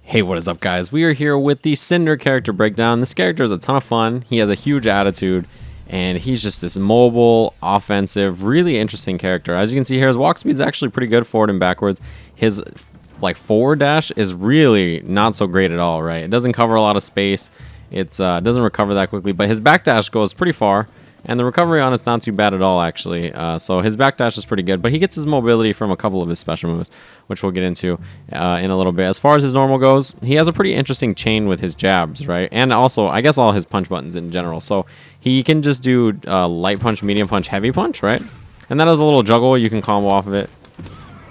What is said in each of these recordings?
Hey, what is up, guys? We are here with the Cinder character breakdown. This character is a ton of fun. He has a huge attitude, and he's just this mobile, offensive, really interesting character. As you can see here, his walk speed is actually pretty good forward and backwards. His forward dash is really not so great at all, right? It doesn't cover a lot of space. It doesn't recover that quickly, but his back dash goes pretty far. And the recovery on it's not too bad at all, actually. So his backdash is pretty good. But he gets his mobility from a couple of his special moves, which we'll get into in a little bit. As far as his normal goes, he has a pretty interesting chain with his jabs, right? And also, I guess all his punch buttons in general. So he can just do light punch, medium punch, heavy punch, right? And that is a little juggle. You can combo off of it,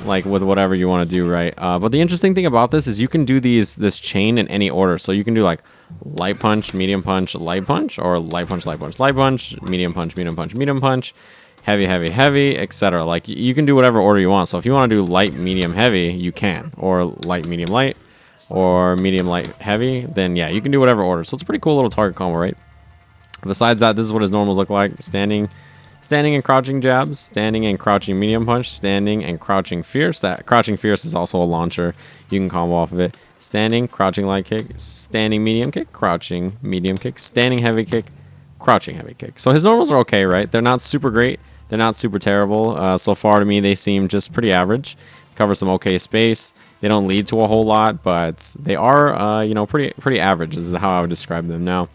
like with whatever you want to do, right? But the interesting thing about this is you can do this chain in any order. So you can do like light punch, medium punch, light punch, or light punch, light punch, light punch, medium punch, medium punch, medium punch, heavy, heavy, heavy, etc. Like you can do whatever order you want. So if you want to do light, medium, heavy, you can, or light, medium, light, or medium, light, heavy. Then yeah, you can do whatever order. So it's a pretty cool little target combo, right? Besides that, this is what his normals look like: standing and crouching jabs, standing and crouching medium punch, standing and crouching fierce. That crouching fierce is also a launcher. You can combo off of it. Standing, crouching light kick, standing medium kick, crouching medium kick, standing heavy kick, crouching heavy kick. So his normals are okay, right? They're not super great. They're not super terrible. So far to me, they seem just pretty average. Cover some okay space. They don't lead to a whole lot, but they are, pretty average. This is how I would describe them. Now,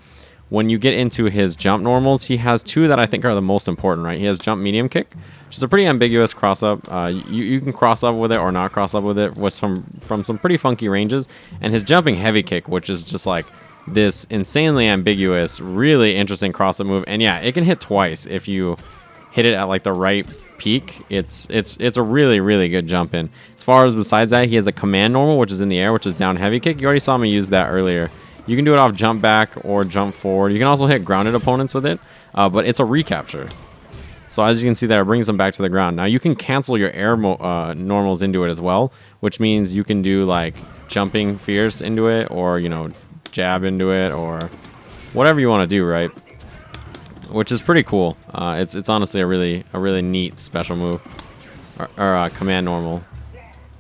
when you get into his jump normals, he has two that I think are the most important, right? He has jump medium kick, which is a pretty ambiguous cross up. You can cross up with it or not cross up with it from some pretty funky ranges. And his jumping heavy kick, which is just like this insanely ambiguous, really interesting cross up move. And yeah, it can hit twice if you hit it at like the right peak. It's a really, really good jump in. As far as besides that, he has a command normal, which is in the air, which is down heavy kick. You already saw me use that earlier. You can do it off jump back or jump forward. You can also hit grounded opponents with it, but it's a recapture. So as you can see there, it brings them back to the ground. Now you can cancel your air normals into it as well, which means you can do like jumping fierce into it, or jab into it, or whatever you want to do, right? Which is pretty cool. It's honestly a really neat special move or command normal.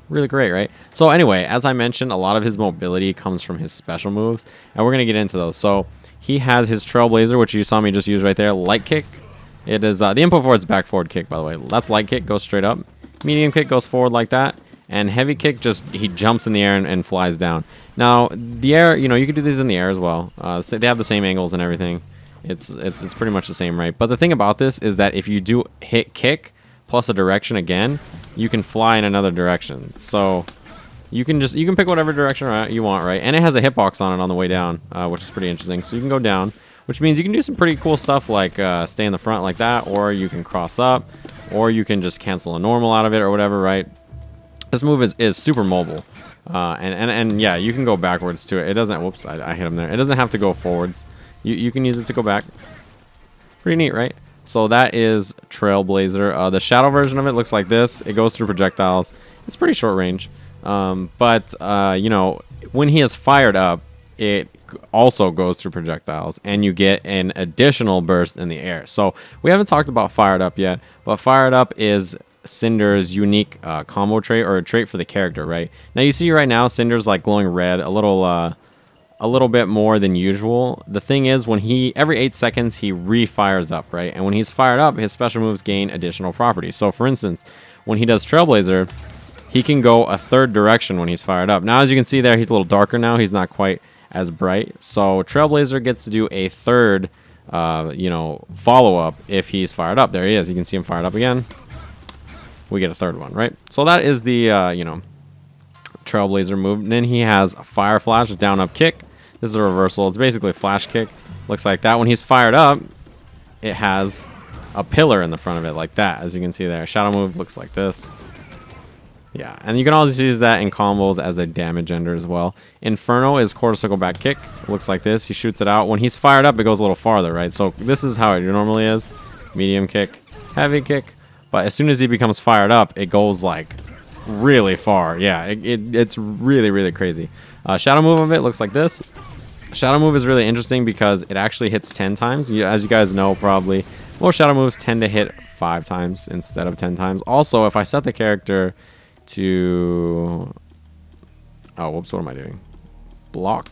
Really great, right? So anyway, as I mentioned, a lot of his mobility comes from his special moves, and we're going to get into those. So he has his Trailblazer, which you saw me just use right there. Light kick. It is the input for its back forward kick, by the way. That's light kick, goes straight up. Medium kick goes forward like that. And heavy kick, just he jumps in the air and flies down. Now, the air, you can do these in the air as well. They have the same angles and everything. It's pretty much the same, right? But the thing about this is that if you do hit kick plus a direction again, you can fly in another direction. So you can pick whatever direction you want, right? And it has a hitbox on it on the way down, which is pretty interesting. So you can go down, which means you can do some pretty cool stuff like stay in the front like that, or you can cross up, or you can just cancel a normal out of it or whatever, right? This move is super mobile. And yeah, you can go backwards to it. It doesn't, whoops, I hit him there. It doesn't have to go forwards. You can use it to go back. Pretty neat, right? So that is Trailblazer. The shadow version of it looks like this. It goes through projectiles. It's pretty short range. But when he is fired up, it also goes through projectiles, and you get an additional burst in the air. So we haven't talked about fired up yet, but fired up is Cinder's unique combo trait, or a trait for the character, right? Now you see right now Cinder's like glowing red, a little bit more than usual. The thing is, when every 8 seconds he refires up, right? And when he's fired up, his special moves gain additional properties. So for instance, when he does Trailblazer, he can go a third direction when he's fired up. Now as you can see there, he's a little darker now. He's not quite as bright. So Trailblazer gets to do a third follow-up if he's fired up. There he is. You can see him fired up again. We get a third one, right? So that is the Trailblazer move. And then he has a Fire Flash, a down up kick. This is a reversal. It's basically a flash kick. Looks like that. When he's fired up, it has a pillar in the front of it like that, as you can see there. Shadow move looks like this. Yeah, and you can also use that in combos as a damage ender as well. Inferno is quarter circle back kick. It looks like this. He shoots it out. When he's fired up, it goes a little farther, right? So this is how it normally is. Medium kick, heavy kick. But as soon as he becomes fired up, it goes like really far. Yeah, it's really, really crazy. Shadow move of it looks like this. Shadow move is really interesting because it actually hits 10 times. As you guys know, probably most shadow moves tend to hit 5 times instead of 10 times. Also, if I set the character to... Oh, whoops, what am I doing? block.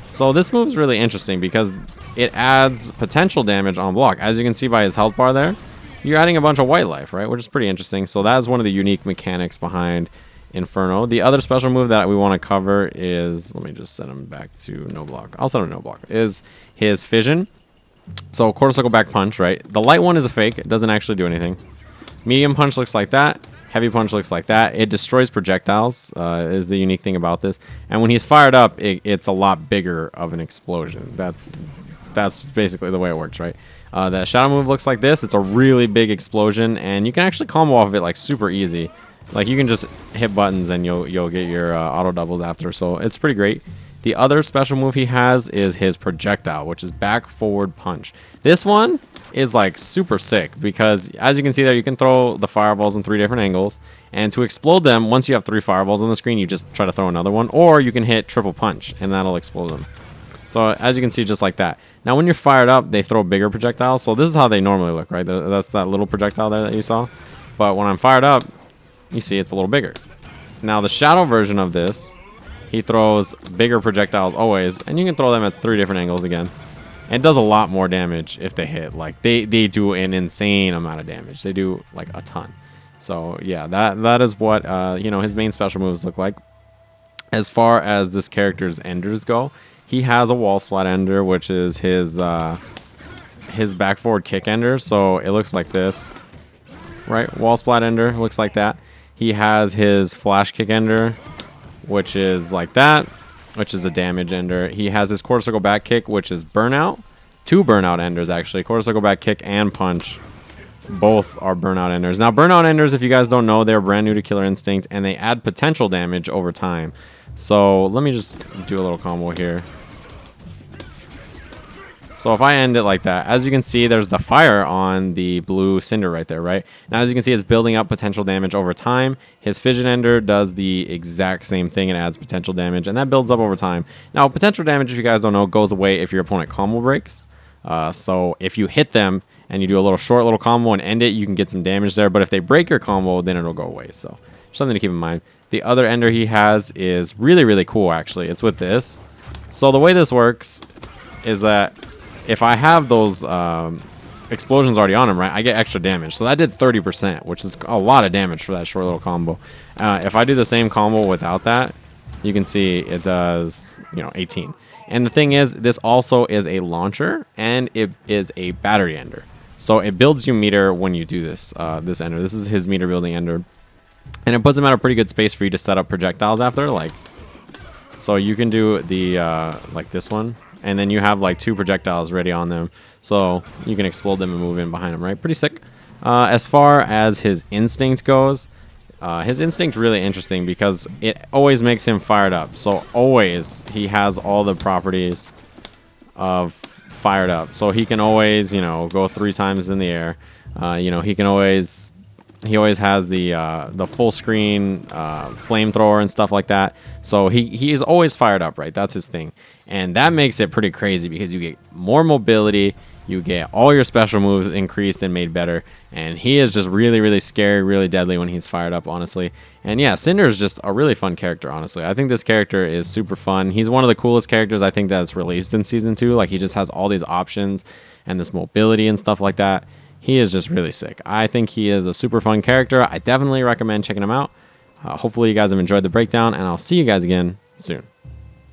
So this move is really interesting because it adds potential damage on block. As you can see by his health bar there, you're adding a bunch of white life, right? Which is pretty interesting. So that is one of the unique mechanics behind Inferno. The other special move that we want to cover is, let me just set him back to no block. I'll set him to no block. Is his Fission. So quarter circle back punch, right? The light one is a fake. It doesn't actually do anything. Medium punch looks like that. Heavy punch looks like that. It destroys projectiles, is the unique thing about this. And when he's fired up, it's a lot bigger of an explosion. That's basically the way it works, right? That shadow move looks like this. It's a really big explosion, and you can actually combo off of it like super easy. Like you can just hit buttons and you'll get your auto doubles after. So it's pretty great. The other special move he has is his projectile, which is back forward punch. This one is like super sick because as you can see there, you can throw the fireballs in 3 different angles, and to explode them, once you have 3 fireballs on the screen, you just try to throw another one, or you can hit triple punch and that'll explode them. So as you can see, just like that. Now when you're fired up, they throw bigger projectiles. So this is how they normally look, right? That's that little projectile there that you saw. But when I'm fired up, you see it's a little bigger. Now the shadow version of this, he throws bigger projectiles always, and you can throw them at 3 different angles again. And it does a lot more damage if they hit. Like they do an insane amount of damage. They do like a ton. So yeah, that is what his main special moves look like. As far as this character's enders go, he has a wall splat ender, which is his back forward kick ender. So it looks like this, right? Wall splat ender looks like that. He has his flash kick ender, which is like that, which is a damage ender. He has his quarter circle back kick, which is burnout. 2 burnout enders, actually. Quarter circle back kick and punch. Both are burnout enders. Now, burnout enders, if you guys don't know, they're brand new to Killer Instinct, and they add potential damage over time. So let me just do a little combo here. So if I end it like that, as you can see, there's the fire on the blue Cinder right there, right? Now, as you can see, it's building up potential damage over time. His Fission Ender does the exact same thing and adds potential damage, and that builds up over time. Now, potential damage, if you guys don't know, goes away if your opponent combo breaks. So if you hit them and you do a short little combo and end it, you can get some damage there. But if they break your combo, then it'll go away. So something to keep in mind. The other Ender he has is really, really cool, actually. It's with this. So the way this works is that if I have those explosions already on him, right, I get extra damage. So that did 30%, which is a lot of damage for that short little combo. If I do the same combo without that, you can see it does, 18. And the thing is, this also is a launcher, and it is a battery ender. So it builds you meter when you do this, this ender. This is his meter building ender. And it puts him at a pretty good space for you to set up projectiles after, so you can do the, like this one. And then you have like 2 projectiles ready on them. So you can explode them and move in behind them, right? Pretty sick. As far as his instinct goes, his instinct really interesting because it always makes him fired up. So always he has all the properties of fired up. So he can always, go 3 times in the air. He always has the full screen flamethrower and stuff like that. So he is always fired up, right? That's his thing. And that makes it pretty crazy because you get more mobility, you get all your special moves increased and made better, and he is just really, really scary, really deadly when he's fired up, honestly. And yeah, Cinder is just a really fun character, honestly. I think this character is super fun. He's one of the coolest characters I think that's released in Season 2. Like, he just has all these options and this mobility and stuff like that. He is just really sick. I think he is a super fun character. I definitely recommend checking him out. Hopefully you guys have enjoyed the breakdown, and I'll see you guys again soon.